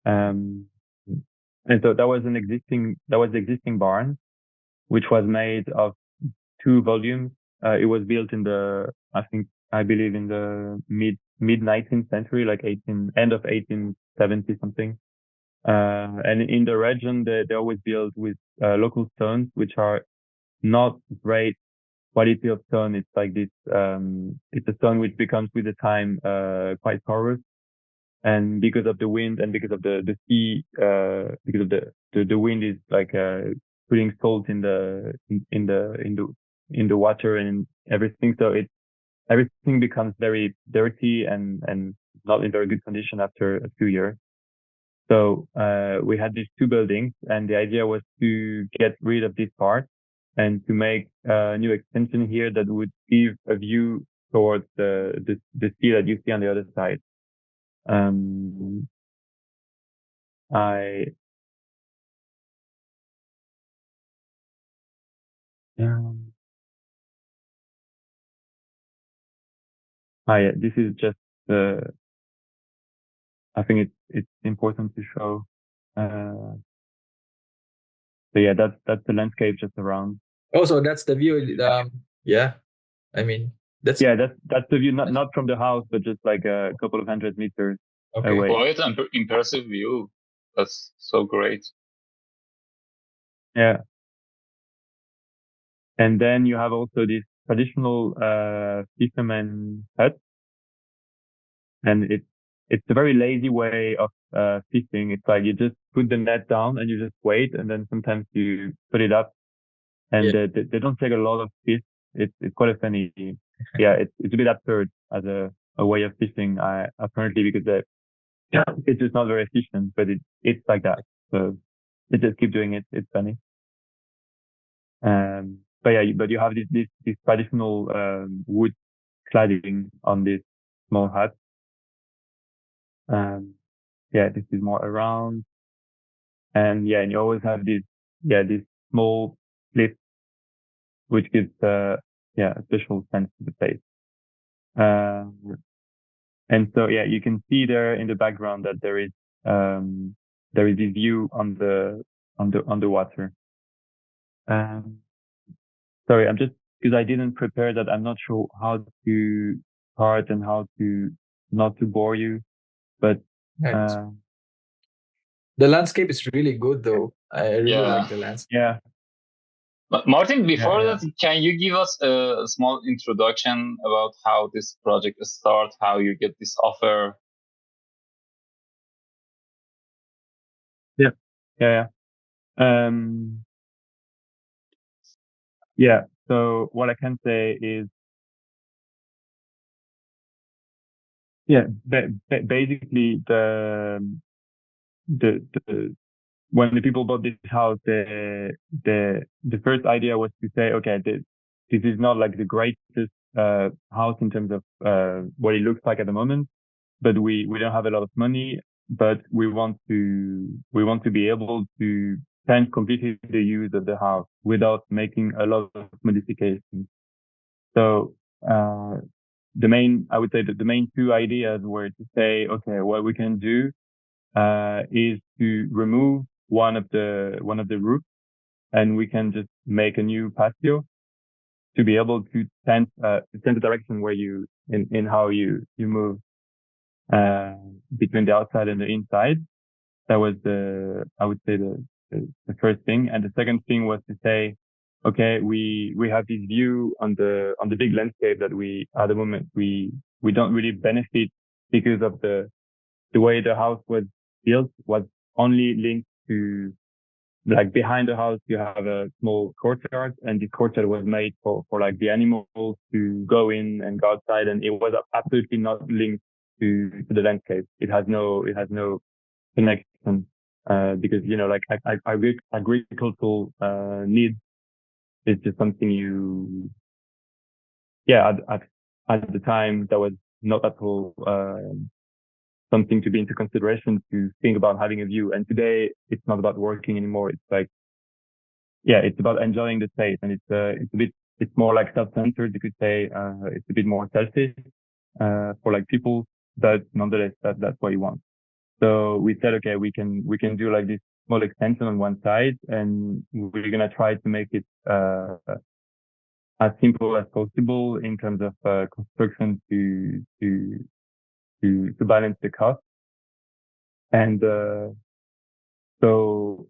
And so that was the existing barn, which was made of 2 volumes. It was built in I believe in the mid 19th century, like end of 1870 something. And in the region, they always build with local stones, which are not great quality of stone. It's like this. It's a stone which becomes with the time quite porous, and because of the wind and because of the sea, because of the wind is like putting salt in the water and everything. So everything becomes very dirty and not in very good condition after a few years. So we had these 2 buildings, and the idea was to get rid of this part and to make a new extension here that would give a view towards the sea that you see on the other side. Um, I um, this is just I think it's important to show. So yeah, that's the landscape just around. Oh, so that's the view. Yeah, I mean that's That's the view, not from the house, but just like a couple of 100 meters away. Quite an impressive view. That's so great. Yeah. And then you have also this traditional fisherman hut, and it's a very lazy way of fishing. It's like you just put the net down and you just wait, and then sometimes you put it up, and they don't take a lot of fish. It's quite a funny. Yeah, it's a bit absurd as a way of fishing. Apparently because it's just not very efficient, but it's like that. So they just keep doing it. It's funny. But you have this traditional wood cladding on this small hut. This is more around, and you always have this small cliff, which gives a special sense to the place. And so you can see there in the background that there is this view on the water. Sorry, I'm just because I didn't prepare that. I'm not sure how to start and how to not to bore you, but the landscape is really good though. I really like the landscape. Yeah. But Martin, before that, can you give us a small introduction about how this project starts, how you get this offer? So what I can say is, basically when the people bought this house, the first idea was to say, okay, this is not like the greatest house in terms of what it looks like at the moment, but we don't have a lot of money, but we want to be able to change completely the use of the house without making a lot of modifications. So I would say that the main 2 ideas were to say, okay, what we can do is to remove one of the roofs, and we can just make a new patio to be able to sense the direction where in how you move between the outside and the inside. That was I would say the first thing. And the second thing was to say, okay, we have this view on the big landscape that at the moment we don't really benefit because of the way the house was built was only linked to, like, behind the house you have a small courtyard, and this courtyard was made for like the animals to go in and go outside, and it was absolutely not linked to the landscape. It has no connection because like agricultural needs is just something at the time that was not at all something to be into consideration, to think about having a view. And today it's not about working anymore. It's like, it's about enjoying the space, and it's more like self-centered, you could say. It's a bit more selfish for like people, but nonetheless that's what you want. So we said, okay, we can do like this small extension on one side, and we're gonna try to make it as simple as possible in terms of construction to balance the cost. And so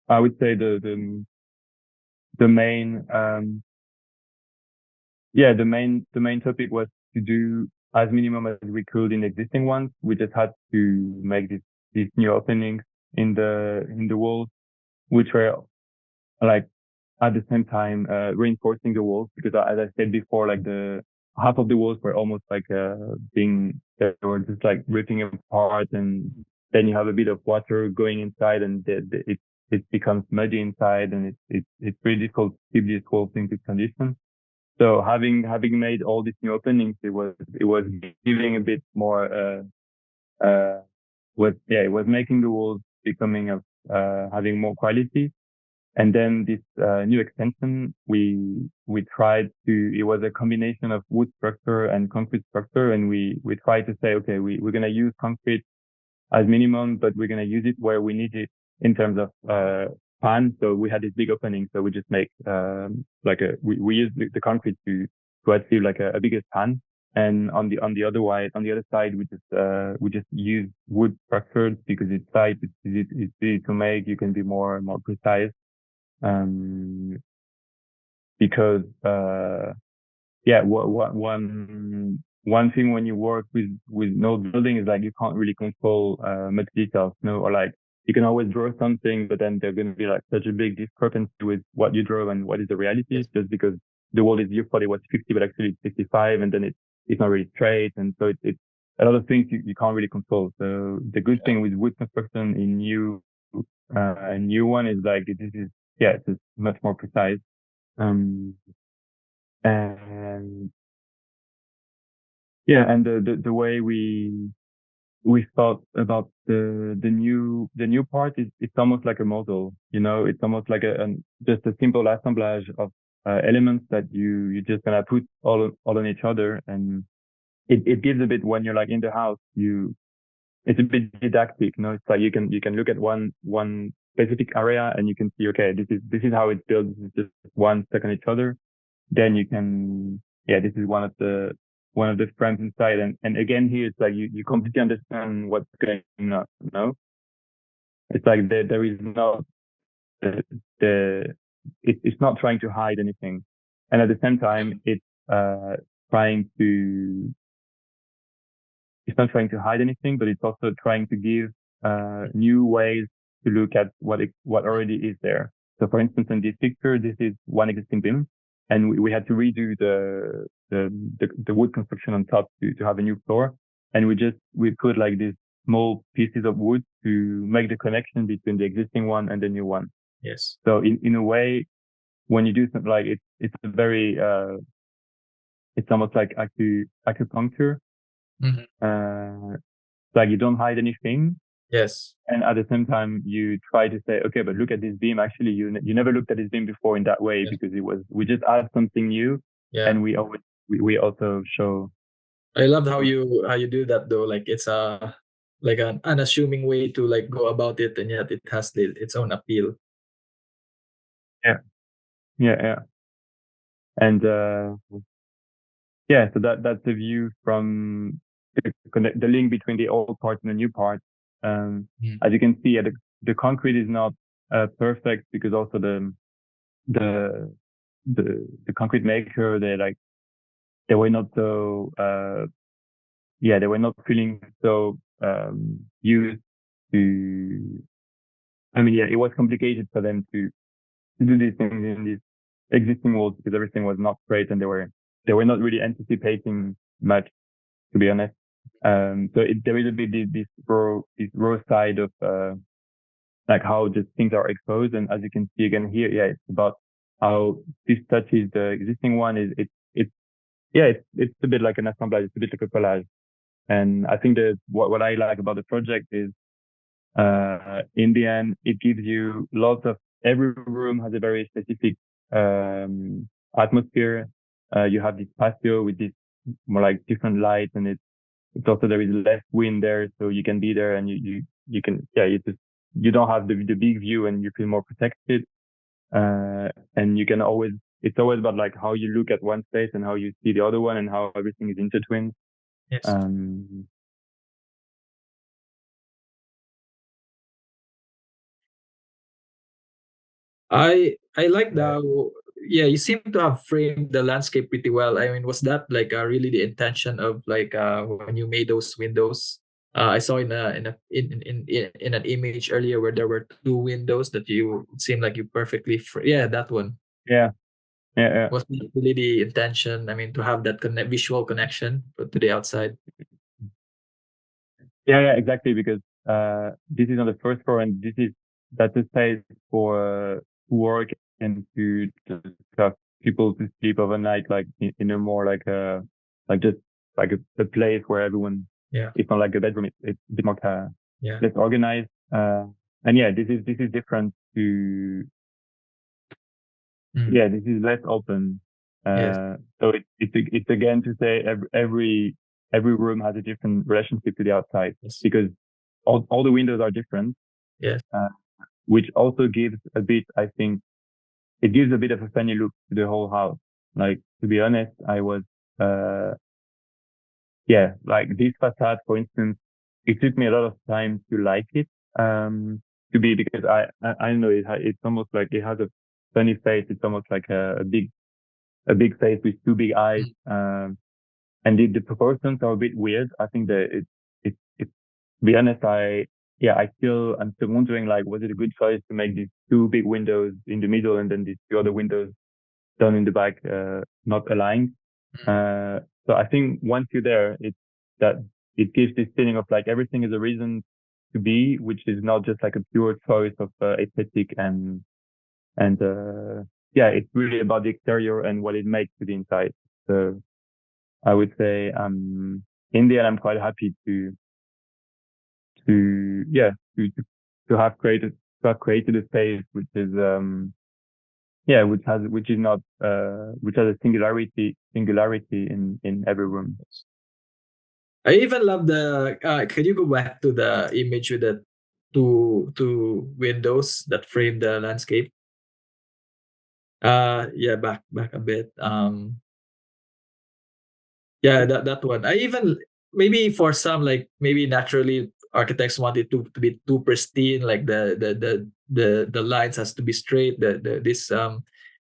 I would say the main the main topic was to do as minimum as we could in existing ones. We just had to make these new openings in the walls, which were like at the same time reinforcing the walls, because as I said before, like the half of the walls were almost like they were just like ripping apart, and then you have a bit of water going inside, and it becomes muddy inside, and it's really difficult to keep these walls in good condition. So having made all these new openings, it was giving a bit more it was making the walls becoming of having more quality. And then this new extension, we tried to, it was a combination of wood structure and concrete structure, and we tried to say, okay, we're gonna use concrete as minimum, but we're gonna use it where we need it in terms of pan. So we had this big opening, so we just make we use the concrete to achieve like a bigger pan. And on the other side, we just use wood structures because it's tight, it's easy to make. You can be more precise. Because one thing when you work with node building is like you can't really control much details, or like you can always draw something, but then there's going to be like such a big discrepancy with what you draw and what is the reality, just because the wall is, you thought it was 50, but actually it's 55, and then it's not really straight, and so it's a lot of things you can't really control. So the good thing with wood construction in new one is like it's just much more precise. And the way we thought about the new part is it's almost like a model, it's almost like just a simple assemblage of elements that you just gonna put all on each other, and it gives a bit, when you're like in the house, it's a bit didactic, it's like you can look at one specific area and you can see, okay, this is how it's built. This is just one stuck on each other. Then you can, this is one of the frames inside. And again, here it's like you completely understand what's going on, It's like there is not it's not trying to hide anything. And at the same time, it's trying to, it's not trying to hide anything, but it's also trying to give new ways to look at what already is there. So for instance, in this picture, this is one existing beam, and we had to redo the wood construction on top to have a new floor. And we put like these small pieces of wood to make the connection between the existing one and the new one. Yes. So in a way, when you do something like it's a very it's almost like acupuncture. Mm-hmm. Like you don't hide anything. Yes. And at the same time, you try to say, okay, but look at this beam. Actually, you never looked at this beam before in that way, because we just add something new. Yeah. And we also show. I love how you do that though. Like it's like an unassuming way to like go about it, and yet it has its own appeal. Yeah. And so that's the view from the link between the old part and the new part. As you can see, the concrete is not perfect, because also the concrete maker, they were not so they were not feeling so used to. I mean, it was complicated for them to do these things in these existing walls, because everything was not straight, and they were not really anticipating much, to be honest. So there is a bit this raw side of like how just things are exposed, and as you can see again here, it's about how this touches the existing one. It's a bit like an assemblage, it's a bit like a collage. And I think that what I like about the project is, in the end, it gives you lots of, every room has a very specific, atmosphere. You have this patio with this more like different lights, and it's also there is less wind there, so you can be there and you can you don't have the big view and you feel more protected. And you can always it's always about like how you look at one space and how you see the other one and how everything is intertwined. Yes. I like you seem to have framed the landscape pretty well. I mean, was that like really the intention of like when you made those windows? I saw in an image earlier where there were two windows that you it seemed like you perfectly that one. Yeah. Was that really the intention? I mean, to have that visual connection to the outside. Yeah, exactly. Because this is on the first floor, and that's a space for work and to have people to sleep overnight, like in a more like just like a place where everyone. Yeah. It's not like a bedroom. It's a bit more less organized. And this is different to. Yeah, this is less open. So it's again to say every room has a different relationship to the outside because all the windows are different. Yes. Which also gives a bit, I think, it gives a bit of a funny look to the whole house. Like, to be honest, I was, like this facade, for instance, it took me a lot of time to like it, because I know it's almost like it has a funny face. It's almost like a big face with two big eyes. And the proportions are a bit weird. I think that to be honest, I'm still wondering, like, was it a good choice to make these two big windows in the middle and then these two other windows down in the back, not aligned? So I think once you're there, it gives this feeling of like everything is a reason to be, which is not just like a pure choice of aesthetic it's really about the exterior and what it makes to the inside. So I would say, in the end, I'm quite happy to have created a space which is which has a singularity in every room. I even love the can you go back to the image with the two windows that frame the landscape? Back a bit. That one. I even maybe for some, like maybe naturally architects want it to be too pristine, like the lines has to be straight, this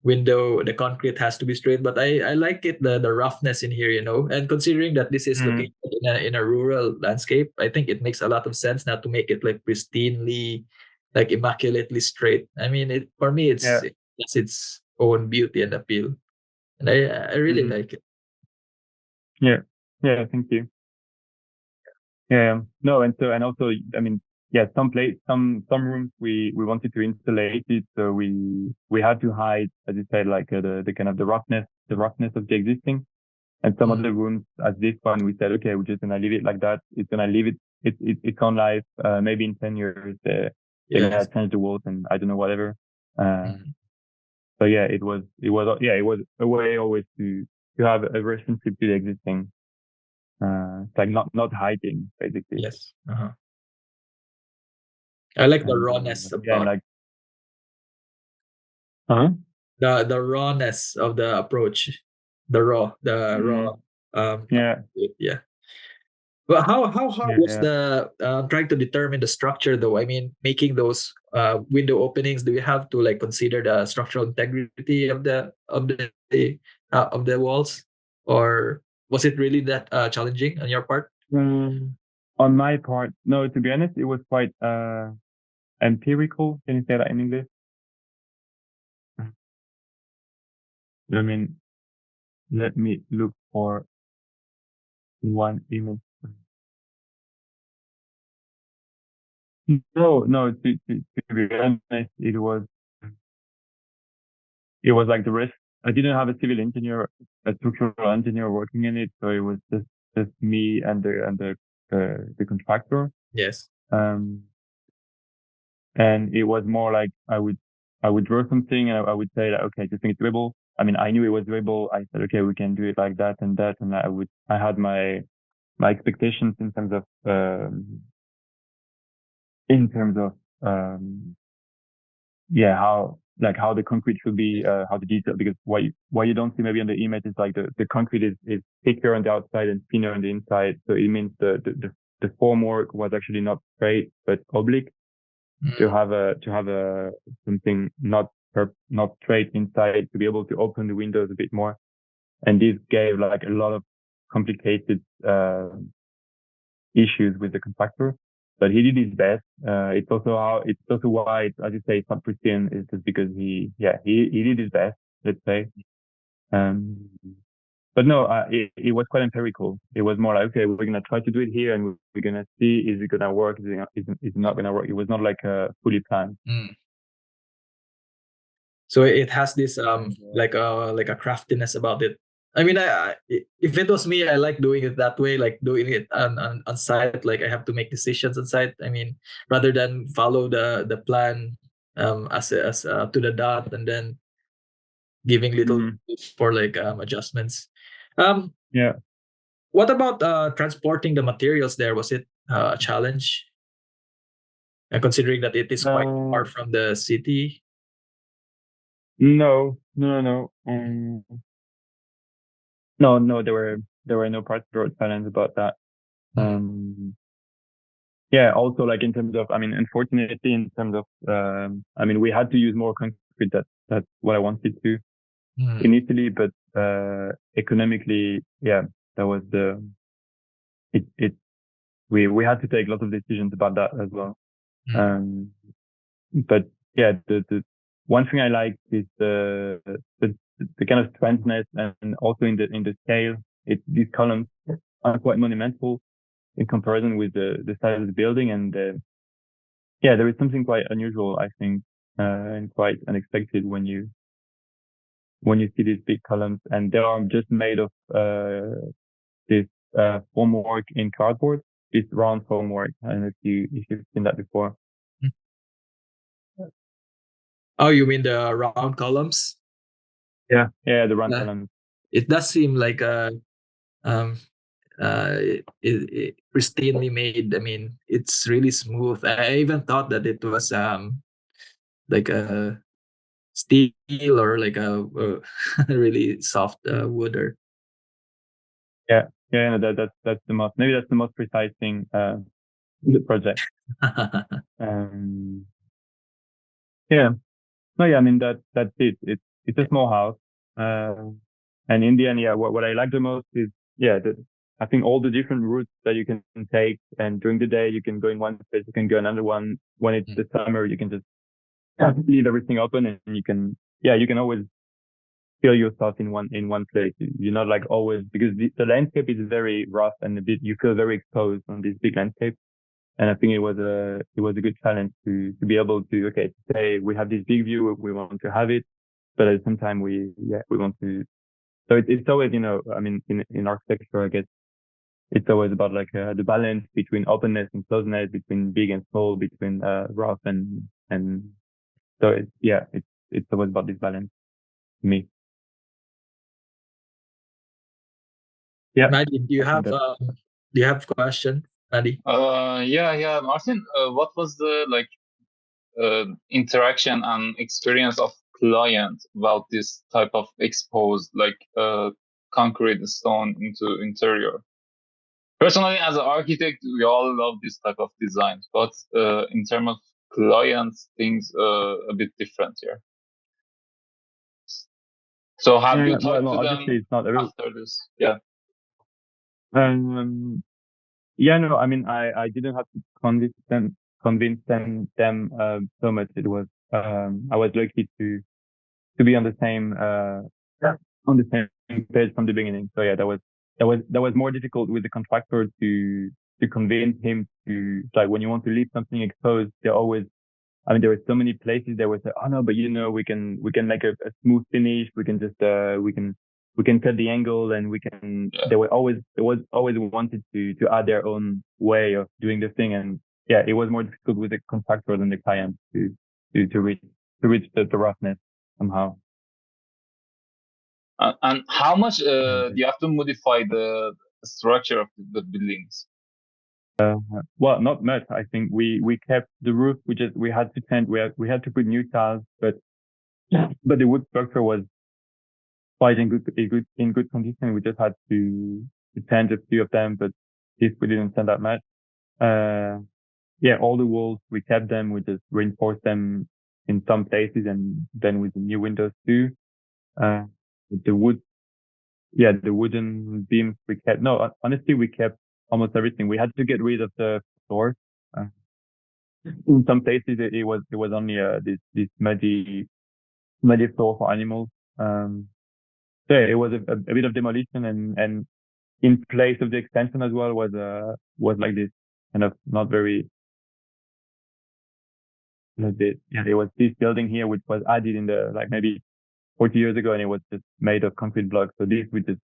window, the concrete has to be straight. But I like it, the roughness in here, and considering that this is located in a rural landscape, I think it makes a lot of sense now to make it like pristinely, like immaculately straight. I mean, for me it's its own beauty and appeal, and I really like it. Thank you. No, and also, I mean, some rooms we wanted to insulate it, so we had to hide, as you said, like the kind of the roughness of the existing, and some other rooms, as this one, we said, okay, we're just gonna leave it like that. It's gonna leave its own life. Maybe in 10 years, they're gonna change the walls and I don't know, whatever. So it was a way always to have a relationship to the existing. It's like not hiding, basically. Yes. I like the rawness about like the rawness of the approach. The raw. Well, how hard was the trying to determine the structure though? I mean, making those window openings, do you have to like consider the structural integrity of the walls, or was it really that challenging on your part? On my part, no. To be honest, it was quite empirical. Can you say that in English? I mean, let me look for one image. No. To be honest, it was like the rest. I didn't have a structural engineer working in it, so it was just me and the contractor. Yes. And it was more like I would draw something and I would say that, okay, do you think it's doable? I mean, I knew it was doable. I said, okay, we can do it like that, and I had my my expectations in terms of how the concrete should be, how the detail, because what you don't see maybe on the image is like the concrete is thicker on the outside and thinner on the inside. So it means the formwork was actually not straight, but oblique to have something not straight inside, to be able to open the windows a bit more. And this gave like a lot of complicated, issues with the contractor, but he did his best. It's also why, as you say, it's not pristine, is just because he did his best, let's say. But no, it was quite empirical. It was more like, okay, we're going to try to do it here and we're going to see, is it going to work? Is it not going to work? It was not like fully planned. So it has this like a craftiness about it. I mean, if it was me, I like doing it that way, like doing it on site. Like I have to make decisions on site. I mean, rather than follow the plan as to the dot, and then giving little for like adjustments. Yeah. What about transporting the materials there? Was it a challenge? And considering that it is quite far from the city. No. No, there were no parts of challenge about that. Yeah, also like in terms of, I mean, unfortunately, in terms of, I mean, we had to use more concrete. That's what I wanted to initially, but economically, yeah, that was we had to take lots of decisions about that as well. But yeah, the one thing I like is the kind of strengthness, and also in the scale. These columns are quite monumental in comparison with the size of the building, and yeah, there is something quite unusual, I think, and quite unexpected when you see these big columns, and they are just made of this formwork in cardboard. This round formwork. I don't know if you've seen that before. Oh, you mean the round columns? Yeah, the round columns. It does seem like pristinely made. I mean, it's really smooth. I even thought that it was like a steel or like a really soft wood. Or that's the most precise thing in the project. Yeah. No, yeah, I mean that's it. It's a small house, and in the end, yeah, what I like the most is, yeah, I think all the different routes that you can take, and during the day you can go in one place, you can go another one. When it's the summer, you can just leave everything open, and you can always feel yourself in one place. You're not like always, because the landscape is very rough and you feel very exposed on this big landscape. And I think it was a good challenge to be able to say we have this big view, we want to have it, but at the same time we want to. So it's always, I mean, in architecture, I guess it's always about like the balance between openness and closeness, between big and small, between rough and so it's always about this balance to me. Yeah. Maddie, do you have a question, Maddie? Yeah, Martin. What was the interaction and experience of client about this type of exposed concrete stone into interior? Personally, as an architect, we all love this type of designs, but in terms of clients, things a bit different here. So have you talked to them it's not after this? Yeah. Yeah, no, I mean, I didn't have to convince them so much. It was, I was lucky to be on the same page from the beginning. So yeah, that was more difficult with the contractor to convince him to, like, when you want to leave something exposed, there were so many places that would say, oh no, but we can make a smooth finish. We can just, we can cut the angle, and we can, they was always wanted to add their own way of doing the thing. And yeah, it was more difficult with the contractor than the client to reach the roughness somehow. And how much do you have to modify the structure of the buildings? Well, not much. I think we kept the roof. We had to change. We had to put new tiles, but the wood structure was quite in good condition. We just had to change a few of them, but if we didn't change that much. Yeah, all the walls we kept them. We just reinforced them in some places, and then with the new windows too. The wood, yeah, the wooden beams we kept. No, honestly, we kept almost everything. We had to get rid of the floor. Uh, in some places, it was only this muddy floor for animals. So yeah, it was a bit of demolition, and in place of the extension as well was like this kind of not very like this. Yeah, it was this building here which was added in the like maybe 40 years ago, and it was just made of concrete blocks. So this we just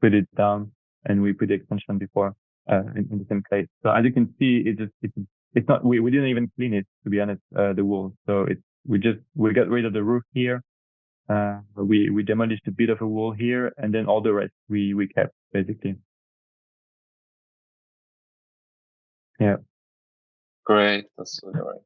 put it down, and we put the extension before in the same place. So as you can see, it's not we didn't even clean it, to be honest, the wall. So we got rid of the roof here. We demolished a bit of a wall here, and then all the rest we kept basically. Yeah. Great, that's really right.